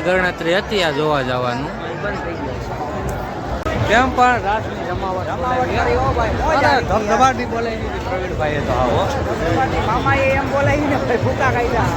ગણતરી હતી આ જોવા જવાનું કેમ પણ રાતની ધબધબાટી બોલાવી પ્રવીણભાઈએ તો આવો મામાએ એમ બોલાવી ને ભૂકા કાઢ્યા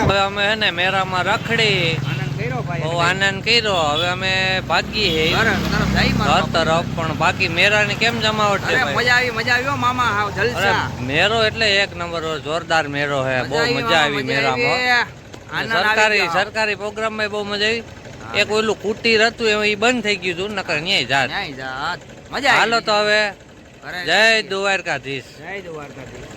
હવે અમે હે ને મેરામાં રખડી બહુ આનંદ કર્યો. હવે અમે ભાગીએ ઘર તરફ. પણ બાકી મેરાની કેમ જમાવટ છે? મજા આવી મામા હાવ જલસા. મેરો એટલે એક નંબર જોરદાર મેરો હે. બહુ મજા આવી મેરામાં. સરકારી પ્રોગ્રામ માં બહુ મજા આવી. એક ઓલું કુટીર હતું એ બંધ થઈ ગયું હતું, નકર ન્યાય જાત. મજા હાલો તો હવે જય દ્વારકાધીશ. જય દ્વારકાધીશ.